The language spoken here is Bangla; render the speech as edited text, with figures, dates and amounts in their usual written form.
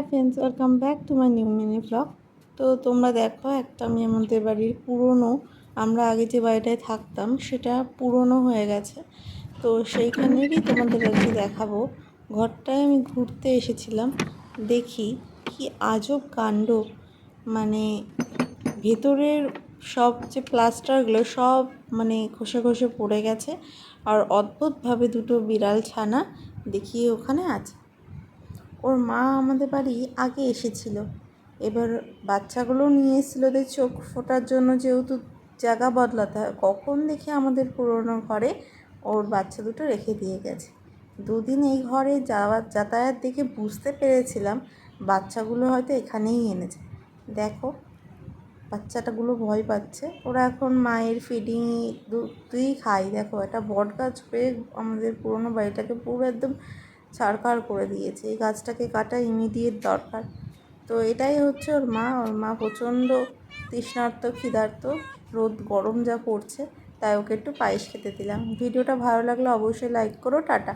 Hi friends, welcome back to my new mini blog. তো তোমরা দেখো, একটা আমি আমাদের বাড়ির পুরনো, আমরা আগে যে বাড়িটায় থাকতাম সেটা পুরনো হয়ে গেছে। তো সেইখানেরই তোমাদের আজকে দেখাবো। ঘরটায় আমি ঘুরতে এসেছিলাম, দেখি কি আজব কাণ্ড। মানে ভেতরের সব যে প্লাস্টারগুলো সব খসে খসে পড়ে গেছে। আর অদ্ভুতভাবে দুটো বিড়াল ছানা দেখি ওখানে আছে। ওর মা আমাদের বাড়ি আগে এসেছিল, এবার বাচ্চাগুলো নিয়ে এসেছিলো ওদের চোখ ফোটার জন্য, যেহেতু জায়গা বদলাতে হয়। কখন দেখে আমাদের পুরনো ঘরে ওর বাচ্চা দুটো রেখে দিয়ে গেছে। দুদিন এই ঘরে যাতায়াত দেখে বুঝতে পেরেছিলাম বাচ্চাগুলো হয়তো এখানেই এনেছে। দেখো, বাচ্চাটাগুলো ভয় পাচ্ছে। ওরা এখন মায়ের ফিডিং দুধই খায়। দেখো, একটা বট গাছ হয়ে আমাদের পুরনো বাড়িটাকে পুরো একদম ছাড়খাড় করে দিয়েছে। এই গাছটাকে কাটা ইমিডিয়েট দরকার। তো এটাই হচ্ছে ওর মা প্রচণ্ড তৃষ্ণার্ত, ক্ষিধার্ত। রোদ গরম যা পড়ছে, তাই ওকে একটু পায়েস খেতে দিলাম। ভিডিওটা ভালো লাগলে অবশ্যই লাইক করো। টাটা।